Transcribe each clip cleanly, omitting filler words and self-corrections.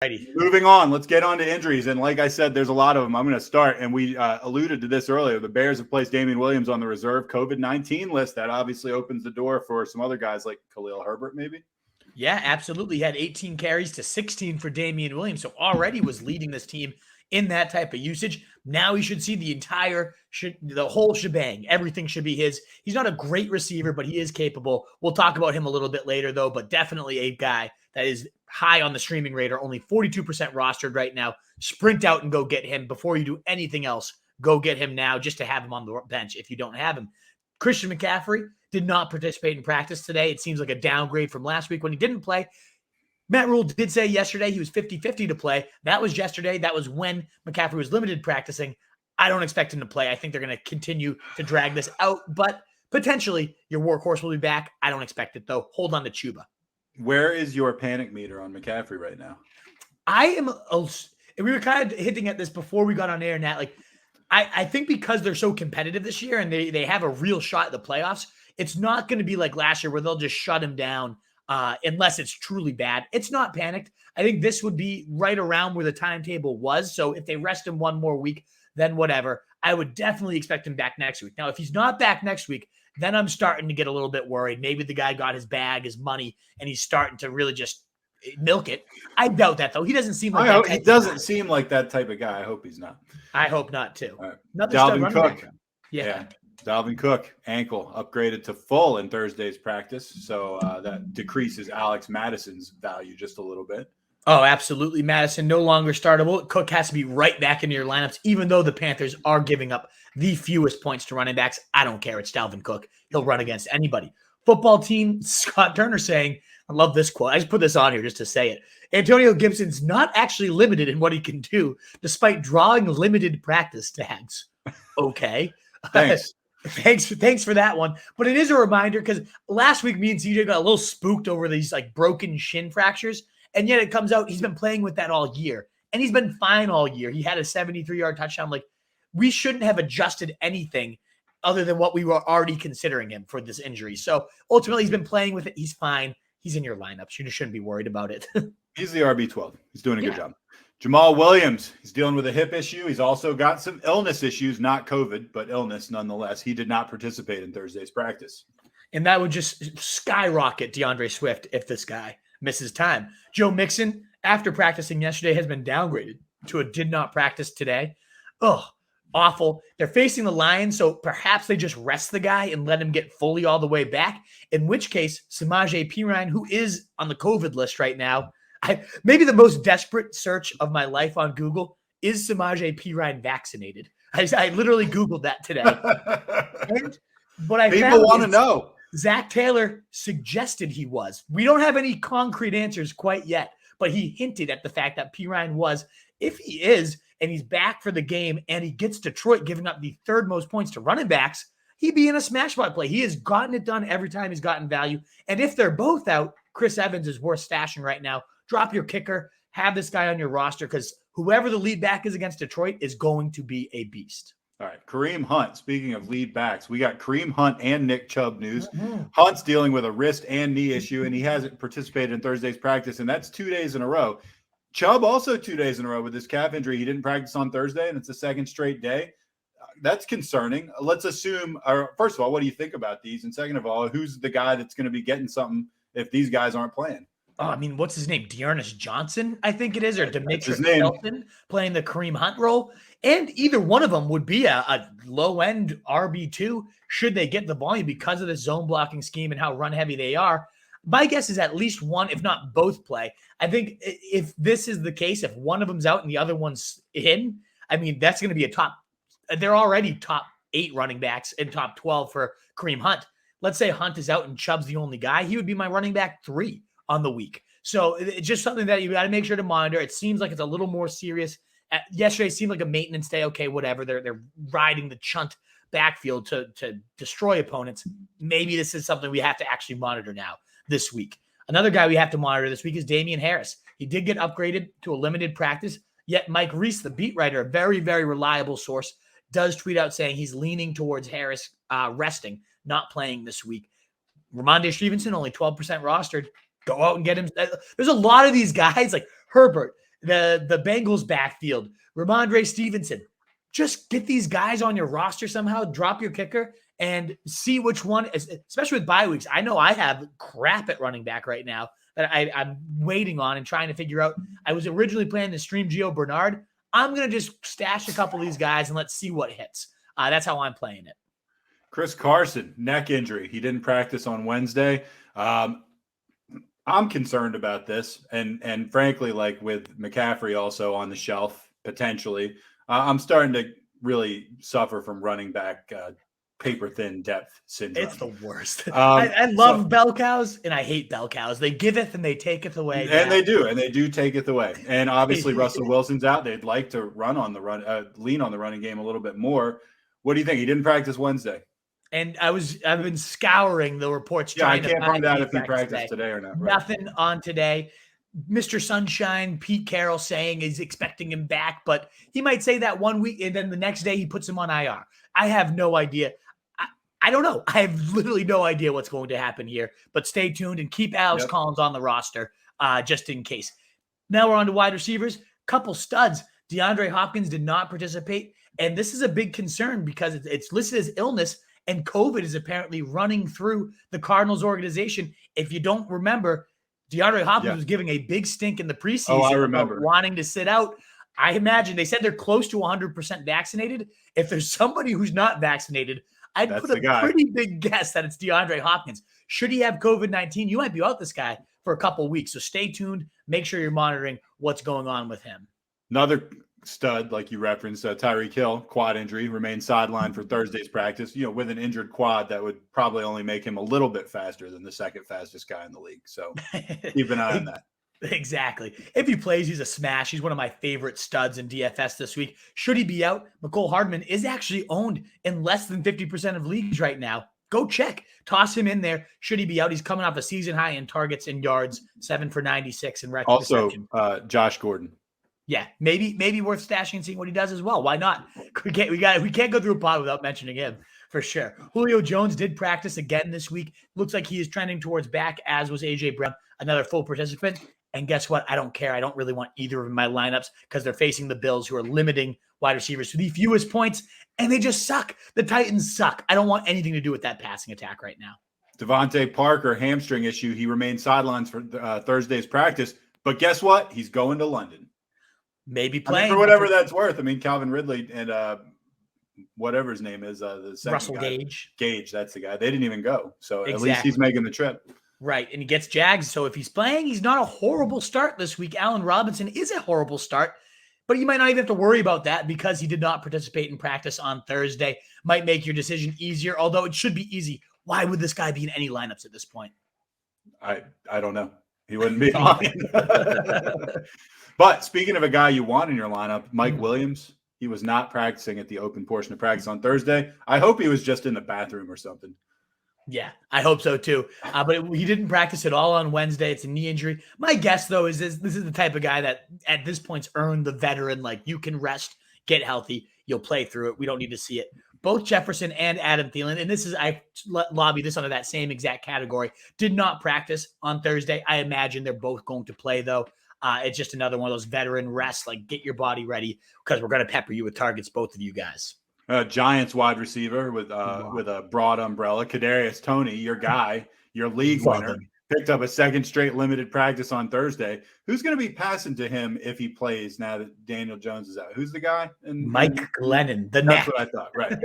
Righty. Moving on, let's get on to injuries. And like I said, there's a lot of them. I'm going to start. And we alluded to this earlier. The Bears have placed Damian Williams on the reserve COVID-19 list. That obviously opens the door for some other guys like Khalil Herbert, maybe. Yeah, absolutely. He had 18 carries to 16 for Damian Williams. So already was leading this team in that type of usage. Now he should see the whole shebang. Everything should be his. He's not a great receiver, but he is capable. We'll talk about him a little bit later, though, but definitely a guy that is high on the streaming radar, only 42% rostered right now. Sprint out and go get him before you do anything else. Go get him now just to have him on the bench if you don't have him. Christian McCaffrey did not participate in practice today. It seems like a downgrade from last week when he didn't play. Matt Rule did say yesterday he was 50-50 to play. That was yesterday. That was when McCaffrey was limited practicing. I don't expect him to play. I think they're going to continue to drag this out, but potentially your workhorse will be back. I don't expect it, though. Hold on to Chuba. Where is your panic meter on McCaffrey right now? We were kind of hinting at this before we got on air, Nat. Like, I think because they're so competitive this year and they have a real shot at the playoffs, it's not going to be like last year where they'll just shut him down unless it's truly bad. It's not panicked. I think this would be right around where the timetable was. So if they rest him one more week, then whatever. I would definitely expect him back next week. Now, if he's not back next week, then I'm starting to get a little bit worried. Maybe the guy got his bag, his money, and he's starting to really just milk it. I doubt that, though. He doesn't seem like he doesn't seem like that type of guy. I hope he's not. I hope not, too. Right. Dalvin Cook. Yeah. Dalvin Cook, ankle upgraded to full in Thursday's practice. So that decreases Alex Madison's value just a little bit. Oh, absolutely. Madison no longer startable. Cook has to be right back into your lineups, even though the Panthers are giving up the fewest points to running backs. I don't care. It's Dalvin Cook. He'll run against anybody. Football team, Scott Turner saying, I love this quote. I just put this on here just to say it. Antonio Gibson's not actually limited in what he can do, despite drawing limited practice tags. Okay. Thanks. Thanks for that one. But it is a reminder because last week me and CJ got a little spooked over these like broken shin fractures. And yet it comes out he's been playing with that all year. And he's been fine all year. He had a 73-yard touchdown. Like, we shouldn't have adjusted anything other than what we were already considering him for this injury. So ultimately he's been playing with it. He's fine. He's in your lineups. You just shouldn't be worried about it. He's the RB12. He's doing a good job. Jamal Williams, he's dealing with a hip issue. He's also got some illness issues, not COVID, but illness nonetheless. He did not participate in Thursday's practice. And that would just skyrocket DeAndre Swift if this guy misses time. Joe Mixon, after practicing yesterday, has been downgraded to a did not practice today. Oh, awful. They're facing the Lions, so perhaps they just rest the guy and let him get fully all the way back, in which case Samaje Perine, who is on the COVID list right now, maybe the most desperate search of my life on Google, is Samaje Perine vaccinated? I literally Googled that today. But people want to know. Zach Taylor suggested he was. We don't have any concrete answers quite yet, but he hinted at the fact that Perine was. If he is, and he's back for the game, and he gets Detroit giving up the third most points to running backs, he'd be in a smash spot play. He has gotten it done every time he's gotten value. And if they're both out, Chris Evans is worth stashing right now. Drop your kicker, have this guy on your roster, because whoever the lead back is against Detroit is going to be a beast. All right, Kareem Hunt. Speaking of lead backs, we got Kareem Hunt and Nick Chubb news. Hunt's dealing with a wrist and knee issue, and he hasn't participated in Thursday's practice, and that's 2 days in a row. Chubb also 2 days in a row with his calf injury. He didn't practice on Thursday, and it's the second straight day. That's concerning. Let's assume, first of all, what do you think about these? And second of all, who's the guy that's going to be getting something if these guys aren't playing? Oh, I mean, what's his name? Dearness Johnson, I think it is, or Demetrius Felton playing the Kareem Hunt role. And either one of them would be a low-end RB2 should they get the volume because of the zone blocking scheme and how run-heavy they are. My guess is at least one, if not both, play. I think if this is the case, if one of them's out and the other one's in, I mean, that's going to be they're already top 8 running backs and top 12 for Kareem Hunt. Let's say Hunt is out and Chubb's the only guy. He would be my running back 3 on the week. So it's just something that you got to make sure to monitor. It seems like it's a little more serious. Yesterday seemed like a maintenance day. Okay, whatever. They're riding the chunt backfield to destroy opponents. Maybe this is something we have to actually monitor now this week. Another guy we have to monitor this week is Damian Harris. He did get upgraded to a limited practice, yet Mike Reese, the beat writer, a very, very reliable source, does tweet out saying he's leaning towards Harris resting, not playing this week. Ramondre Stevenson, only 12% rostered. Go out and get him. There's a lot of these guys like Herbert, The Bengals backfield, Ramondre Stevenson. Just get these guys on your roster somehow, drop your kicker, and see which one, especially with bye weeks. I know I have crap at running back right now that I'm waiting on and trying to figure out. I was originally planning to stream Gio Bernard. I'm going to just stash a couple of these guys and let's see what hits. That's how I'm playing it. Chris Carson, neck injury. He didn't practice on Wednesday. I'm concerned about this. And frankly, like with McCaffrey also on the shelf, potentially, I'm starting to really suffer from running back paper thin depth syndrome. It's the worst. I love bell cows and I hate bell cows. They giveth and they taketh away. And they do taketh away. And obviously Russell Wilson's out. They'd like to lean on the running game a little bit more. What do you think? He didn't practice Wednesday. And I've been scouring the reports. Yeah, I can't find out if he practiced today or not. Right? Nothing on today. Mr. Sunshine, Pete Carroll saying he's expecting him back, but he might say that 1 week and then the next day he puts him on IR. I have no idea. I don't know. I have literally no idea what's going to happen here, but stay tuned and keep Alex Collins on the roster just in case. Now we're on to wide receivers. Couple studs. DeAndre Hopkins did not participate, and this is a big concern because it's listed as illness, and COVID is apparently running through the Cardinals organization. If you don't remember, DeAndre Hopkins was giving a big stink in the preseason. I remember. Wanting to sit out. I imagine they said they're close to 100% vaccinated. If there's somebody who's not vaccinated, I'd put a pretty big guess that it's DeAndre Hopkins. Should he have COVID-19, you might be out this guy for a couple of weeks. So stay tuned. Make sure you're monitoring what's going on with him. Another stud, like you referenced, Tyreek Hill, quad injury, remains sidelined for Thursday's practice. With an injured quad, that would probably only make him a little bit faster than the second fastest guy in the league. So keep an eye on that. Exactly. If he plays, he's a smash. He's one of my favorite studs in DFS this week. Should he be out? Mecole Hardman is actually owned in less than 50% of leagues right now. Go check. Toss him in there. Should he be out? He's coming off a season high in targets and yards, 7 for 96 and record. Also, Josh Gordon. Yeah, maybe worth stashing and seeing what he does as well. Why not? We can't go through a pod without mentioning him for sure. Julio Jones did practice again this week. Looks like he is trending towards back, as was AJ Brown, another full participant. And guess what? I don't care. I don't really want either of my lineups because they're facing the Bills, who are limiting wide receivers to the fewest points, and they just suck. The Titans suck. I don't want anything to do with that passing attack right now. Devontae Parker, hamstring issue. He remains sidelines for Thursday's practice. But guess what? He's going to London. Maybe playing. For whatever that's worth. I mean, Calvin Ridley and whatever his name is, the second Russell guy. Gage. Gage, that's the guy. They didn't even go. So at least he's making the trip. Right, and he gets Jags. So if he's playing, he's not a horrible start this week. Allen Robinson is a horrible start, but you might not even have to worry about that because he did not participate in practice on Thursday. Might make your decision easier, although it should be easy. Why would this guy be in any lineups at this point? I don't know. He wouldn't be in mine. But speaking of a guy you want in your lineup, Mike Williams, he was not practicing at the open portion of practice on Thursday. I hope he was just in the bathroom or something. Yeah, I hope so too. But he didn't practice at all on Wednesday. It's a knee injury. My guess, though, is this is the type of guy that at this point's earned the veteran, like, you can rest, get healthy, you'll play through it. We don't need to see it. Both Jefferson and Adam Thielen, and I lobby this under that same exact category, did not practice on Thursday. I imagine they're both going to play, though. It's just another one of those veteran rests, like, get your body ready because we're going to pepper you with targets, both of you guys. Giants wide receiver with a broad umbrella, Kadarius Toney, your guy, your league winner, picked up a second straight limited practice on Thursday. Who's going to be passing to him if he plays now that Daniel Jones is out? Who's the guy? Mike Glennon. That's what I thought. Right.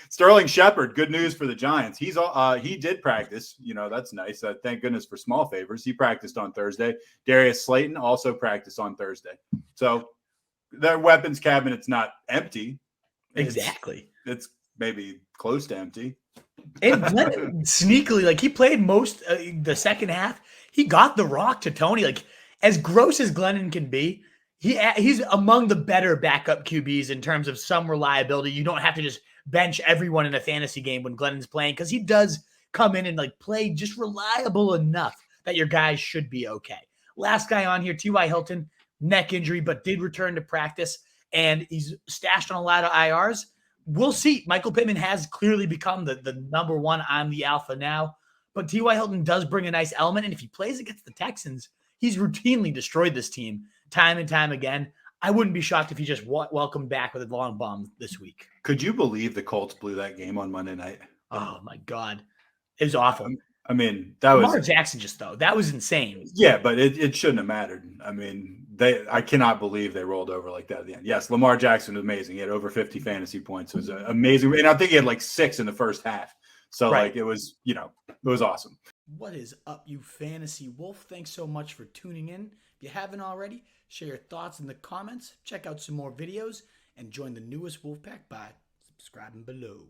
Sterling Shepard. Good news for the Giants. He did practice. That's nice. Thank goodness for small favors. He practiced on Thursday. Darius Slayton also practiced on Thursday. So their weapons cabinet's not empty. Exactly. It's maybe close to empty. And Glennon, sneakily, like, he played most the second half. He got the rock to Toney. Like, as gross as Glennon can be, he's among the better backup QBs in terms of some reliability. You don't have to just bench everyone in a fantasy game when Glennon's playing, because he does come in and, like, play just reliable enough that your guys should be okay. Last guy on here, T.Y. Hilton, neck injury, but did return to practice. And he's stashed on a lot of IRs. We'll see. Michael Pittman has clearly become the number one. I'm the alpha now. But T.Y. Hilton does bring a nice element. And if he plays against the Texans, he's routinely destroyed this team. time and time again. I wouldn't be shocked if he just welcomed back with a long bomb this week. Could you believe the Colts blew that game on Monday night? Oh my God. It was awful. I mean, that Lamar was Jackson that was insane. Yeah, but it shouldn't have mattered. I mean, I cannot believe they rolled over like that at the end. Yes, Lamar Jackson was amazing. He had over 50 fantasy points. It was amazing. And I think he had like 6 in the first half. So like it was, it was awesome. What is up, you fantasy wolf? Thanks so much for tuning in. If you haven't already, share your thoughts in the comments, check out some more videos, and join the newest Wolfpack by subscribing below.